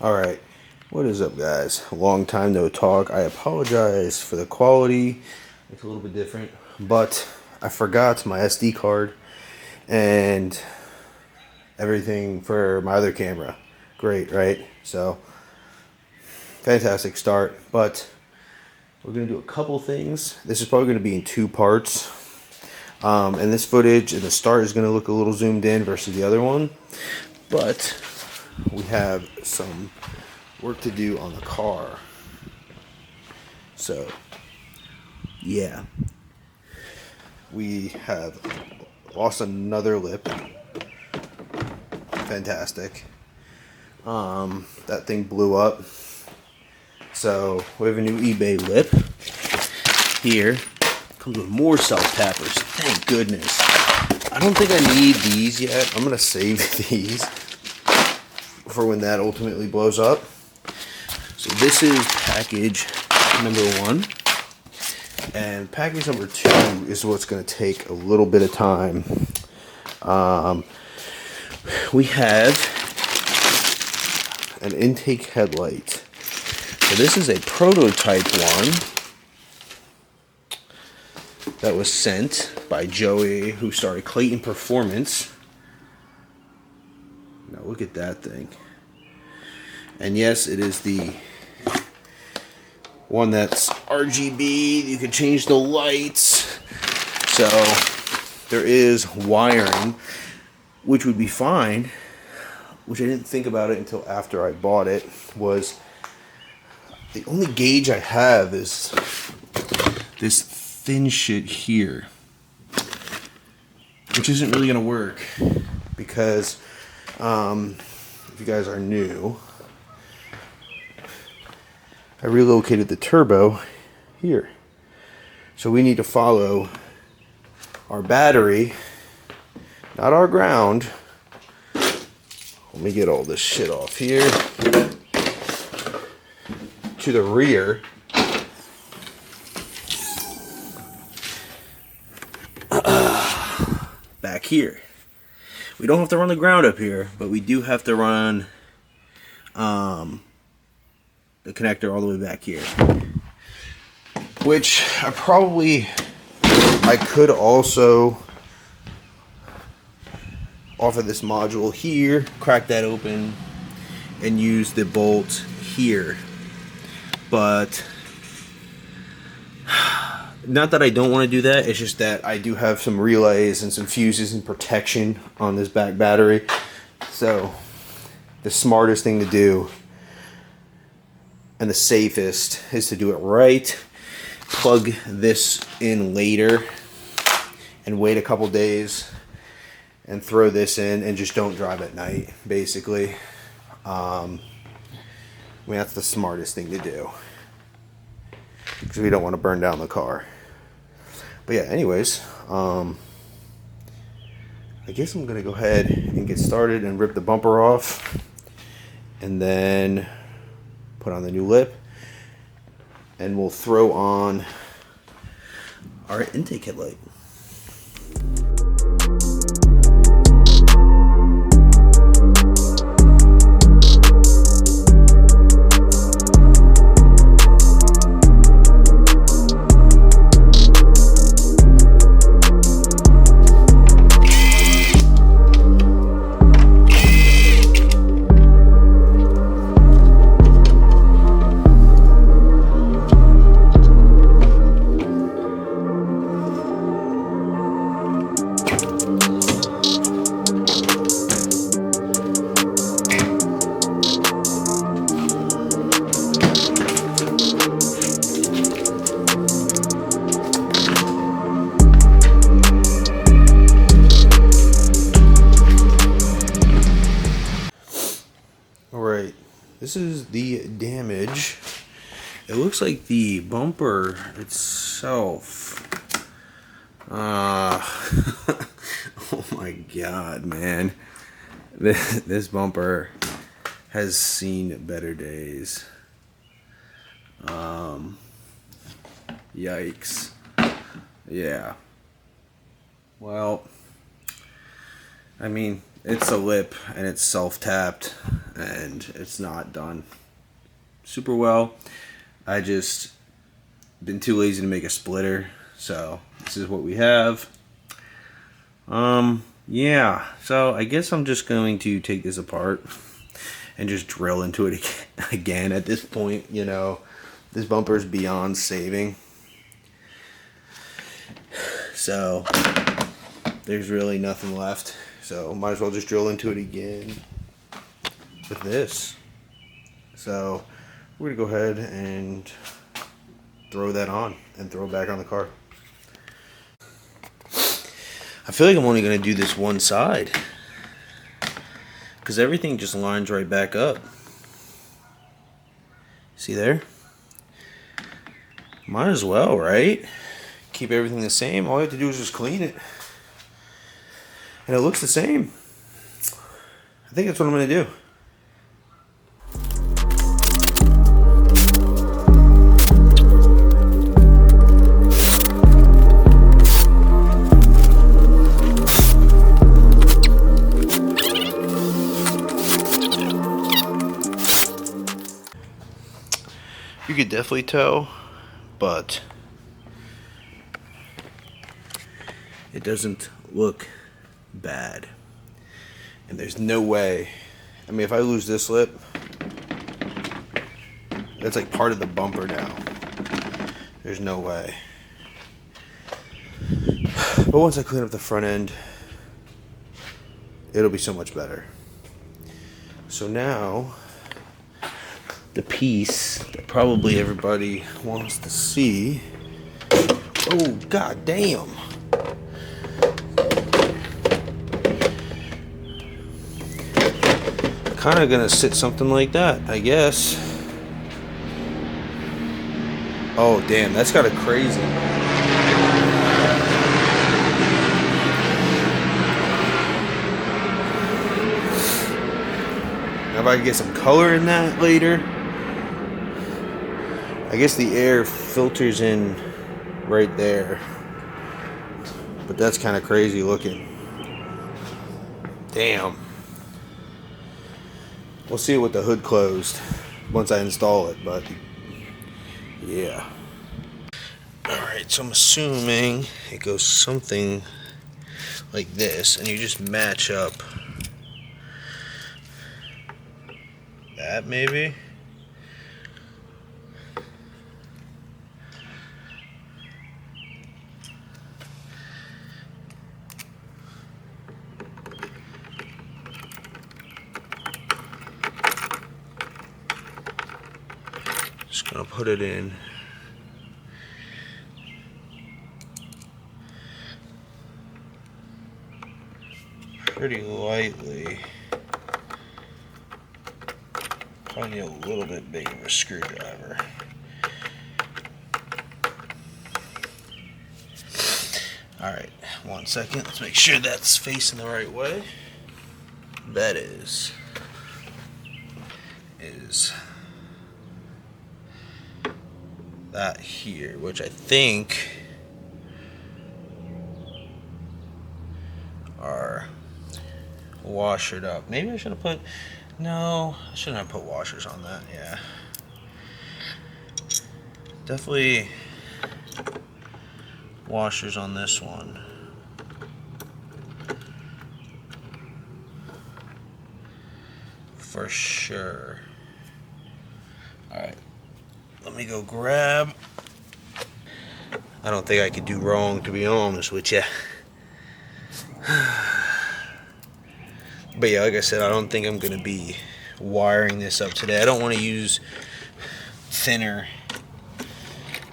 Alright, what is up guys? Long time no talk. I apologize for the quality. It's a little bit different, but I forgot my SD card and everything for my other camera. Great, right? So, fantastic start, but we're going to do a couple things. This is probably going to be in two parts. And this footage in the start is going to look a little zoomed in versus the other one, but we have some work to do on the car. So, yeah. We have lost another lip. Fantastic. That thing blew up. So, we have a new eBay lip. Here. Comes with more self-tappers. Thank goodness. I don't think I need these yet. I'm going to save these for when that ultimately blows up. So this is package number 1. And package number 2 is what's going to take a little bit of time. We have an intake headlight. So this is a prototype one that was sent by Joey, who started Clayton Performance. Now look at that thing. And yes, it is the one that's RGB. You can change the lights. So there is wiring, which would be fine, which I didn't think about it until after I bought it, was the only gauge I have is this thin shit here, which isn't really going to work because if you guys are new, I relocated the turbo here. So we need to follow our battery, not our ground. Let me get all this shit off here. To the rear. Back here. We don't have to run the ground up here, but we do have to run the connector all the way back here, which I could also offer this module here, crack that open and use the bolt here, but not that I don't want to do that, it's just that I do have some relays and some fuses and protection on this back battery. So the smartest thing to do and the safest is to do it right. Plug this in later and wait a couple days and throw this in and just don't drive at night, basically. I mean, that's the smartest thing to do because we don't want to burn down the car. But yeah, anyways, I guess I'm going to go ahead and get started and rip the bumper off and then put on the new lip, and we'll throw on our intake headlight. Alright, this is the damage. It looks like the bumper itself. Oh my god, man. This bumper has seen better days. Yikes. Yeah. Well, I mean, it's a lip and it's self-tapped. and it's not done super well. I just been too lazy to make a splitter, so this is what we have. Yeah, so I guess I'm just going to take this apart and just drill into it again. At this point, you know, this bumper is beyond saving, so there's really nothing left, so might as well just drill into it again with this. So we're gonna go ahead and throw that on and throw it back on the car. I feel like I'm only gonna do this one side because everything just lines right back up. See there? Might as well, right? Keep everything the same. All you have to do is just clean it, and it looks the same. I think that's what I'm gonna do. You could definitely tell, but it doesn't look bad. And there's no way, I mean, if I lose this lip, that's like part of the bumper now. There's no way. But once I clean up the front end, it'll be so much better. So now, the piece that probably everybody wants to see. Oh, god damn. Kind of gonna sit something like that, I guess. Oh, damn, that's kind of crazy. Now if I can get some color in that later. I guess the air filters in right there, but that's kind of crazy looking. Damn. We'll see it with the hood closed once I install it, but yeah. Alright, so I'm assuming it goes something like this, and you just match up that maybe. Just gonna put it in. Pretty lightly. Probably need a little bit bigger of a screwdriver. Alright, 1 second. Let's make sure that's facing the right way. That is that here, which I think are washered up. Maybe I should have put, no, I shouldn't have put washers on that, yeah. Definitely washers on this one. For sure. Alright. Let me go grab. I don't think I could do wrong, to be honest with you. But yeah, like I said, I don't think I'm going to be wiring this up today. I don't want to use thinner,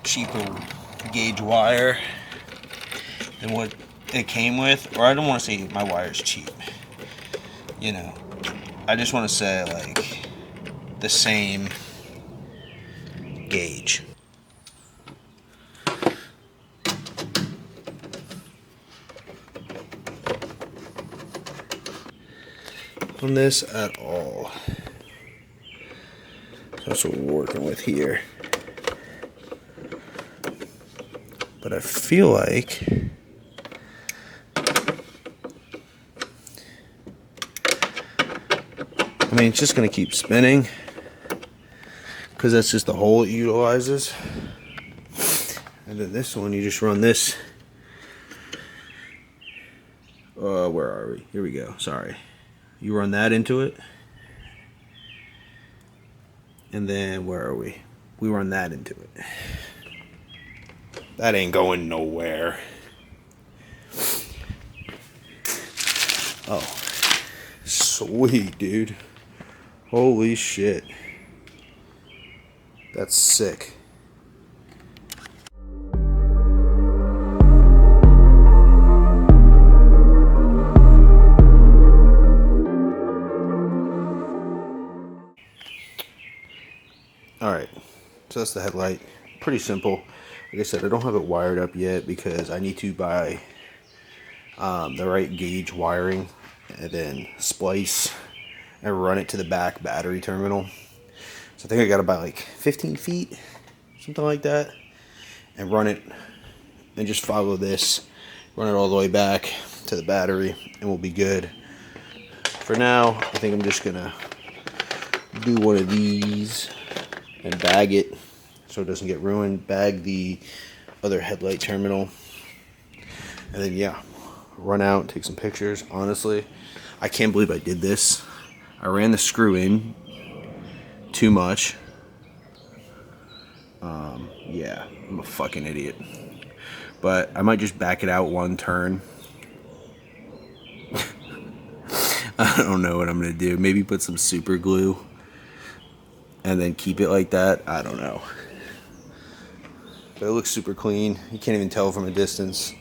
cheaper gauge wire than what it came with. Or I don't want to say my wire's cheap. You know, I just want to say like the same gauge. On this at all. That's what we're working with here. But I feel like mean, it's just going to keep spinning because that's just the hole it utilizes. And then this one, you just run this. Where are we? Here we go. Sorry. You run that into it. And then, where are we? We run that into it. That ain't going nowhere. Oh. Sweet, dude. Holy shit. That's sick. Alright, so that's the headlight. Pretty simple. Like I said, I don't have it wired up yet because I need to buy the right gauge wiring and then splice and run it to the back battery terminal. So I think I gotta buy like 15 feet, something like that, and run it and just follow this, run it all the way back to the battery, and we'll be good. For now, I think I'm just gonna do one of these and bag it so it doesn't get ruined. Bag the other headlight terminal, and then yeah, run out, take some pictures. Honestly, I can't believe I did this. I ran the screw in too much. Yeah, I'm a fucking idiot. But I might just back it out one turn. I don't know what I'm gonna do. Maybe put some super glue and then keep it like that. I don't know. But it looks super clean. You can't even tell from a distance.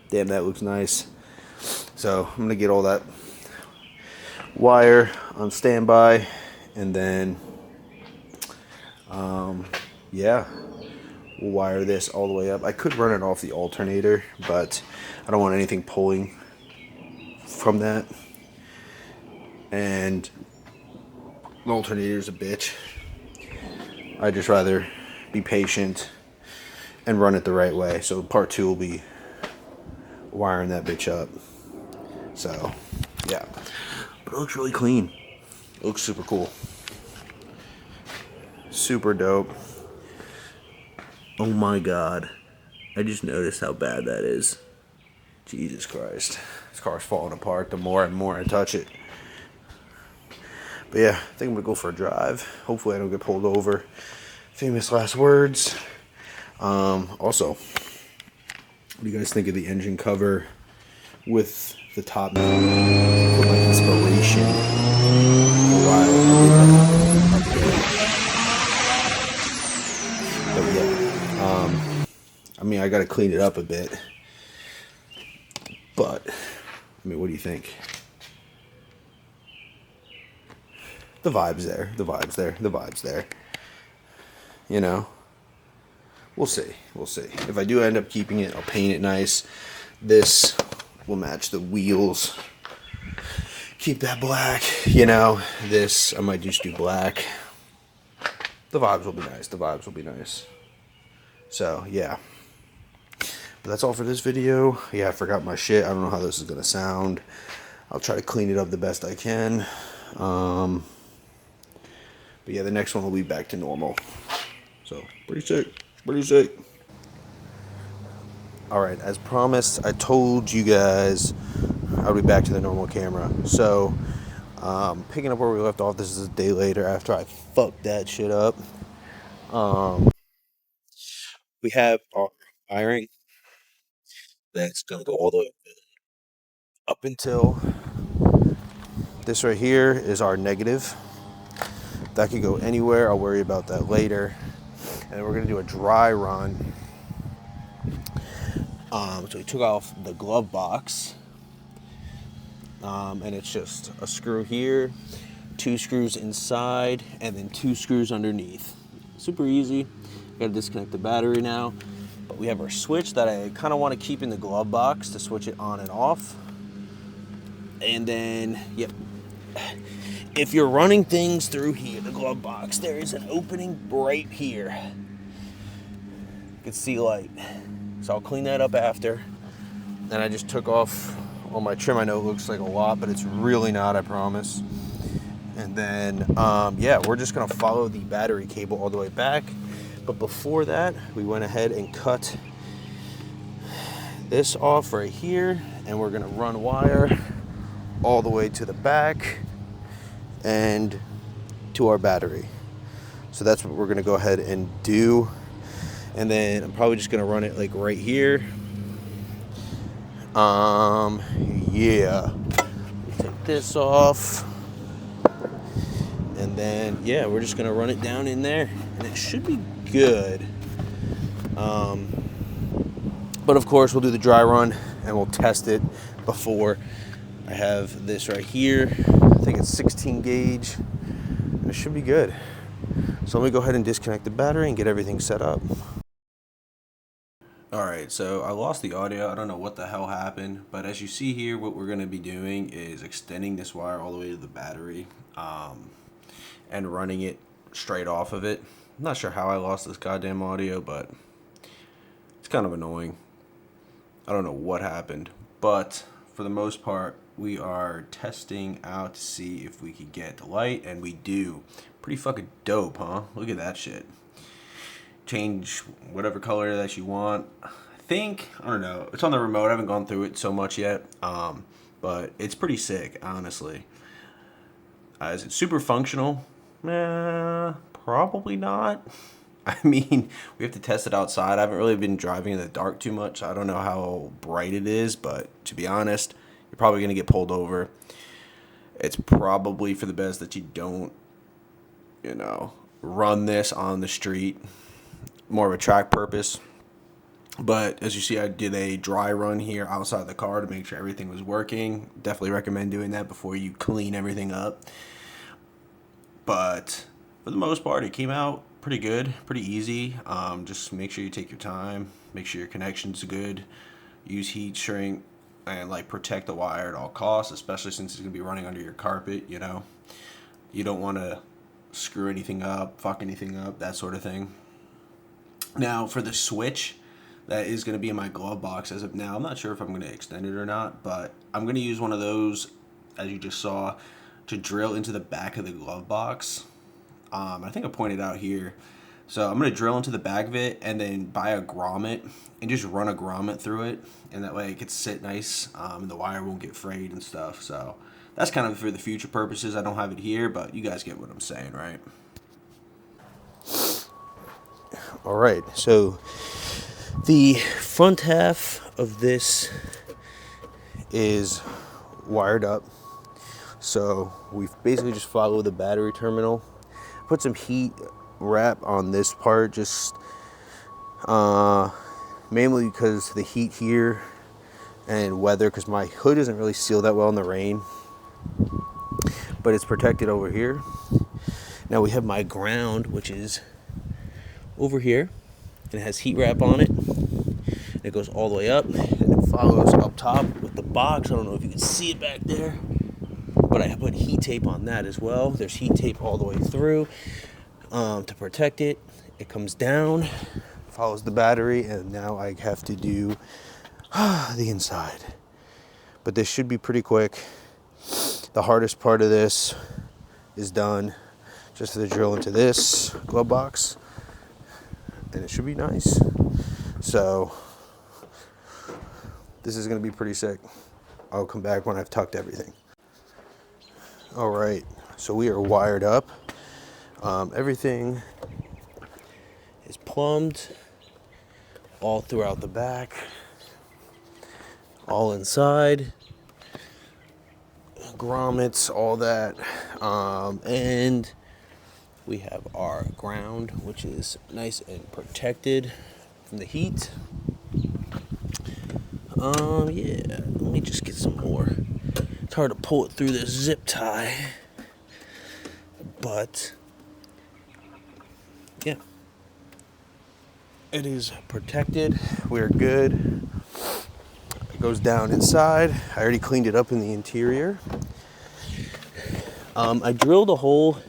Damn, that looks nice. So I'm gonna get all that wire on standby, and then yeah, we'll wire this all the way up. I could run it off the alternator, but I don't want anything pulling from that. And the alternator's a bitch. I'd just rather be patient and run it the right way. So part 2 will be wiring that bitch up. So yeah, but it looks really clean. It looks super cool. Super dope. Oh my god, I just noticed how bad that is. Jesus Christ, this car's falling apart the more and more I touch it. But yeah, I think I'm gonna go for a drive. Hopefully I don't get pulled over. Famous last words. Also, what do you guys think of the engine cover with the top for my inspiration? For why I did that. But yeah, I mean, I gotta clean it up a bit. But I mean, what do you think? The vibe's there. The vibe's there. The vibe's there. You know, we'll see. We'll see. If I do end up keeping it, I'll paint it nice. This will match the wheels. Keep that black. You know, this I might just do black. The vibes will be nice. The vibes will be nice. So yeah. But that's all for this video. Yeah, I forgot my shit. I don't know how this is gonna sound. I'll try to clean it up the best I can. But yeah, the next one will be back to normal. So, pretty sick. Pretty sick. Alright, as promised, I told you guys I'll be back to the normal camera. So, picking up where we left off, this is a day later after I fucked that shit up. We have our wiring that's going to go all the way up until this right here is our negative. That could go anywhere. I'll worry about that later. And we're going to do a dry run. So we took off the glove box. And it's just a screw here, 2 screws inside, and then 2 screws underneath. Super easy. Got to disconnect the battery now. But we have our switch that I kind of want to keep in the glove box to switch it on and off. And then, yep. If you're running things through here, the glove box, there is an opening right here. You can see light. So I'll clean that up after. Then I just took off on my trim. I know it looks like a lot, but it's really not, I promise. And then, yeah, we're just gonna follow the battery cable all the way back. But before that, we went ahead and cut this off right here, and we're gonna run wire all the way to the back and to our battery. So that's what we're gonna go ahead and do. And then I'm probably just gonna run it like right here. Yeah, take this off, and then yeah, we're just gonna run it down in there, and it should be good. But of course, we'll do the dry run and we'll test it before. I have this right here. I think it's 16 gauge. And it should be good. So let me go ahead and disconnect the battery and get everything set up. Alright, so I lost the audio. I don't know what the hell happened, but as you see here, what we're going to be doing is extending this wire all the way to the battery and running it straight off of it. I'm not sure how I lost this goddamn audio, but it's kind of annoying. I don't know what happened, but for the most part, we are testing out to see if we could get the light, and we do. Pretty fucking dope, huh? Look at that shit. Change whatever color that you want. I don't know. It's on the remote. I haven't gone through it so much yet, but it's pretty sick, honestly. Is it super functional? Probably not. I mean, we have to test it outside. I haven't really been driving in the dark too much. I don't know how bright it is, but to be honest, you're probably going to get pulled over. It's probably for the best that you don't, run this on the street. More of a track purpose. But as you see, I did a dry run here outside the car to make sure everything was working. Definitely recommend doing that before you clean everything up. But for the most part, it came out pretty good, pretty easy. Just make sure you take your time, make sure your connection's good, use heat shrink, and protect the wire at all costs, especially since it's gonna be running under your carpet. You don't want to screw anything up, fuck anything up, that sort of thing. Now for the switch, that is going to be in my glove box as of now. I'm not sure if I'm going to extend it or not, but I'm going to use one of those, as you just saw, to drill into the back of the glove box. I think I pointed out here. So I'm going to drill into the back of it and then buy a grommet and just run a grommet through it. And that way it can sit nice and the wire won't get frayed and stuff. So that's kind of for the future purposes. I don't have it here, but you guys get what I'm saying, right? All right, so the front half of this is wired up. So we've basically just followed the battery terminal. Put some heat wrap on this part, just mainly because the heat here and weather, because my hood isn't really sealed that well in the rain, but it's protected over here. Now we have my ground, which is over here, and it has heat wrap on it. It goes all the way up, and it follows up top with the box. I don't know if you can see it back there, but I put heat tape on that as well. There's heat tape all the way through to protect it. It comes down, follows the battery, and now I have to do the inside. But this should be pretty quick. The hardest part of this is done. Just to drill into this glove box, and it should be nice. So this is going to be pretty sick. I'll come back when I've tucked everything. All right, so we are wired up. Everything is plumbed all throughout the back, all inside, grommets, all that, and we have our ground, which is nice and protected from the heat. Yeah, let me just get some more. It's hard to pull it through this zip tie, but yeah, it is protected. We're good. It goes down inside. I already cleaned it up in the interior. I drilled a hole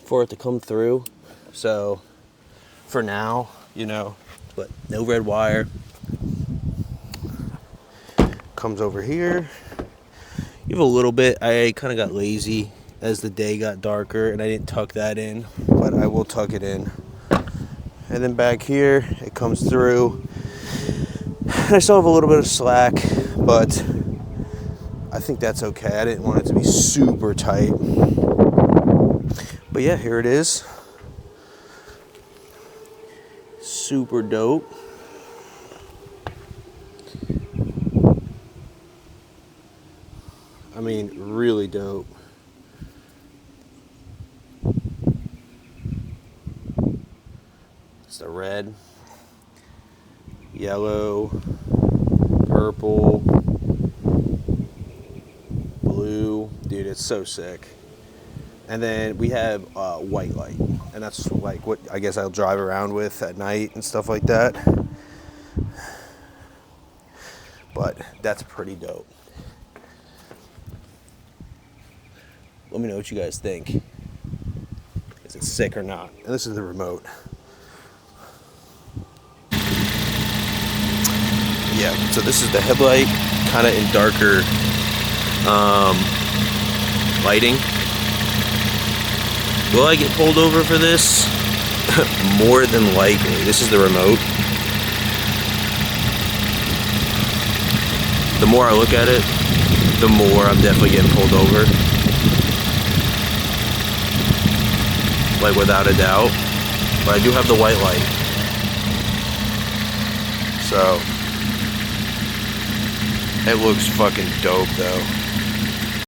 for it to come through, so for now, but no red wire. comes over here. You have a little bit. I kind of got lazy as the day got darker, and I didn't tuck that in, but I will tuck it in. And then back here, it comes through. I still have a little bit of slack, but I think that's okay. I didn't want it to be super tight. But yeah, here it is. Super dope. I mean, really dope. It's the red, yellow, purple, blue. Dude, it's so sick. And then we have white light, and that's like what I guess I'll drive around with at night and stuff like that. But that's pretty dope. Let me know what you guys think. Is it sick or not? And this is the remote. Yeah, so this is the headlight, kind of in darker lighting. Will I get pulled over for this? More than likely. This is the remote. The more I look at it, the more I'm definitely getting pulled over. Like, without a doubt. But I do have the white light. So, it looks fucking dope though.